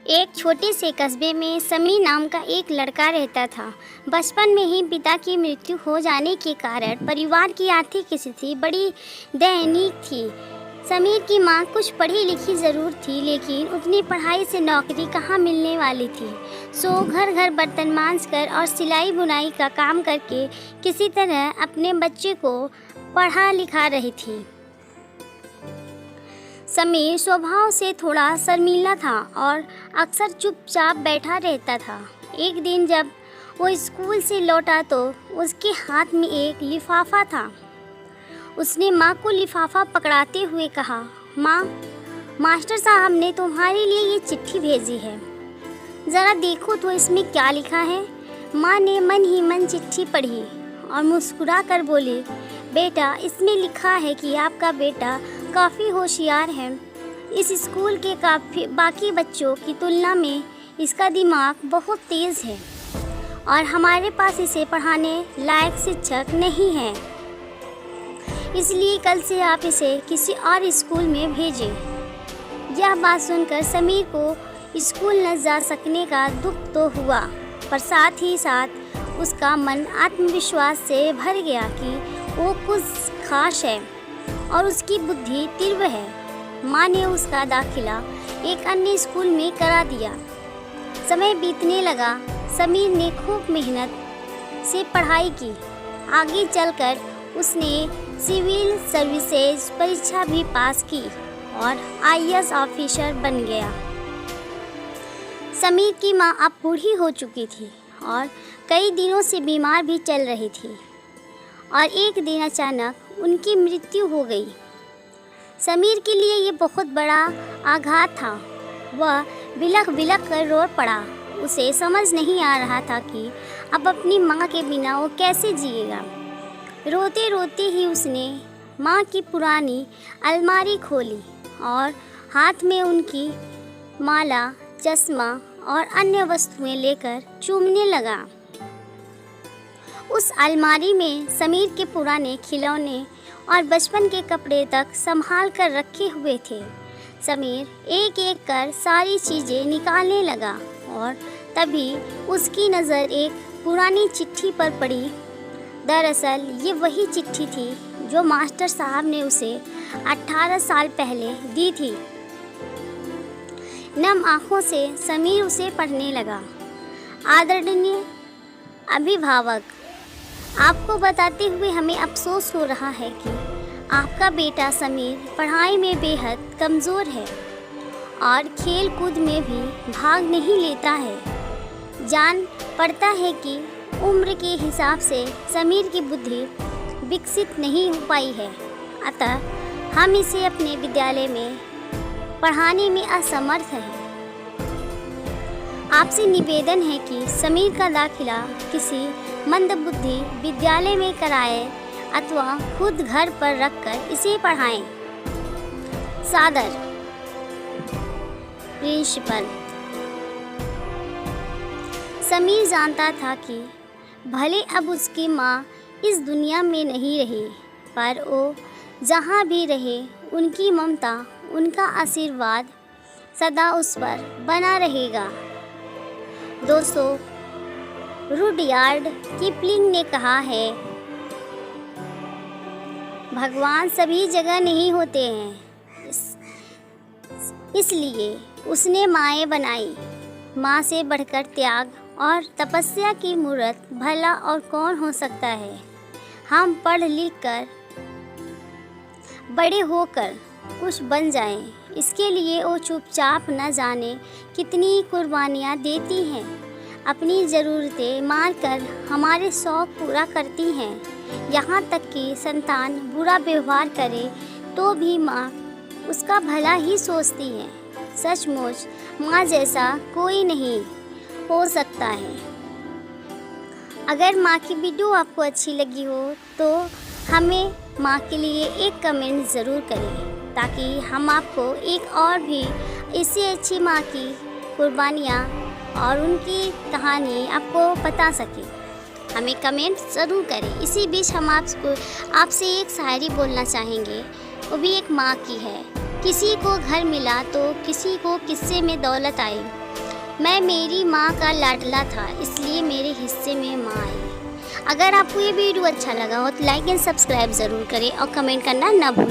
एक छोटे से कस्बे में समीर नाम का एक लड़का रहता था। बचपन में ही पिता की मृत्यु हो जाने के कारण परिवार की आर्थिक स्थिति बड़ी दयनीय थी। समीर की मां कुछ पढ़ी लिखी ज़रूर थी, लेकिन उतनी पढ़ाई से नौकरी कहाँ मिलने वाली थी। सो घर घर बर्तन मांजकर और सिलाई बुनाई का काम करके किसी तरह अपने बच्चे को पढ़ा लिखा रही थी। समीर स्वभाव से थोड़ा शर्मीला था और अक्सर चुपचाप बैठा रहता था। एक दिन जब वो स्कूल से लौटा तो उसके हाथ में एक लिफाफा था। उसने माँ को लिफाफा पकड़ाते हुए कहा, माँ, मास्टर साहब ने तुम्हारे लिए ये चिट्ठी भेजी है, ज़रा देखो तो इसमें क्या लिखा है। माँ ने मन ही मन चिट्ठी पढ़ी और मुस्कुरा कर बोली, बेटा, इसमें लिखा है कि आपका बेटा काफ़ी होशियार है। इस स्कूल के बाकी बच्चों की तुलना में इसका दिमाग बहुत तेज़ है और हमारे पास इसे पढ़ाने लायक शिक्षक नहीं है, इसलिए कल से आप इसे किसी और स्कूल में भेजें। यह बात सुनकर समीर को स्कूल न जा सकने का दुख तो हुआ, पर साथ ही साथ उसका मन आत्मविश्वास से भर गया कि वो कुछ खास है और उसकी बुद्धि तीव्र है। माँ ने उसका दाखिला एक अन्य स्कूल में करा दिया। समय बीतने लगा। समीर ने खूब मेहनत से पढ़ाई की। आगे चलकर उसने सिविल सर्विसेज परीक्षा भी पास की और आईएएस ऑफिसर बन गया। समीर की माँ अब बूढ़ी हो चुकी थी और कई दिनों से बीमार भी चल रही थी और एक दिन अचानक उनकी मृत्यु हो गई। समीर के लिए ये बहुत बड़ा आघात था। वह बिलख बिलख कर रो पड़ा। उसे समझ नहीं आ रहा था कि अब अपनी माँ के बिना वो कैसे जिएगा। रोते रोते ही उसने माँ की पुरानी अलमारी खोली और हाथ में उनकी माला, चश्मा और अन्य वस्तुएं लेकर चूमने लगा। उस अलमारी में समीर के पुराने खिलौने और बचपन के कपड़े तक संभाल कर रखे हुए थे। समीर एक एक कर सारी चीज़ें निकालने लगा और तभी उसकी नज़र एक पुरानी चिट्ठी पर पड़ी। दरअसल ये वही चिट्ठी थी जो मास्टर साहब ने उसे 18 साल पहले दी थी। नम आँखों से समीर उसे पढ़ने लगा। आदरणीय अभिभावक, आपको बताते हुए हमें अफसोस हो रहा है कि आपका बेटा समीर पढ़ाई में बेहद कमज़ोर है और खेल कूद में भी भाग नहीं लेता है। जान पड़ता है कि उम्र के हिसाब से समीर की बुद्धि विकसित नहीं हो पाई है, अतः हम इसे अपने विद्यालय में पढ़ाने में असमर्थ हैं। आपसे निवेदन है कि समीर का दाखिला किसी मंदबुद्धि विद्यालय में कराएं अथवा खुद घर पर रखकर इसे पढ़ाएं। सादर, प्रिंसिपल। समीर जानता था कि भले अब उसकी माँ इस दुनिया में नहीं रही, पर वो जहाँ भी रहे उनकी ममता, उनका आशीर्वाद सदा उस पर बना रहेगा। दोस्तों, रुडयार्ड किपलिंग ने कहा है, भगवान सभी जगह नहीं होते हैं, इसलिए उसने माएँ बनाई। माँ से बढ़कर त्याग और तपस्या की मूर्त भला और कौन हो सकता है। हम पढ़ लिख कर बड़े होकर कुछ बन जाएं, इसके लिए वो चुपचाप न जाने कितनी कुर्बानियाँ देती हैं। अपनी ज़रूरतें मारकर हमारे शौक़ पूरा करती हैं। यहाँ तक कि संतान बुरा व्यवहार करे तो भी माँ उसका भला ही सोचती है। सचमुच माँ जैसा कोई नहीं हो सकता है। अगर माँ की वीडियो आपको अच्छी लगी हो तो हमें माँ के लिए एक कमेंट ज़रूर करें, ताकि हम आपको एक और भी इससे अच्छी माँ की कुर्बानियाँ और उनकी कहानी आपको बता सकें। हमें कमेंट ज़रूर करें। इसी बीच हम आपसे एक शायरी बोलना चाहेंगे, वो भी एक माँ की है। किसी को घर मिला तो किसी को किस्से में दौलत आई, मैं मेरी माँ का लाडला था, इसलिए मेरे हिस्से में माँ आई। अगर आपको ये वीडियो अच्छा लगा हो तो लाइक एंड सब्सक्राइब ज़रूर करें और कमेंट करना ना भूलें।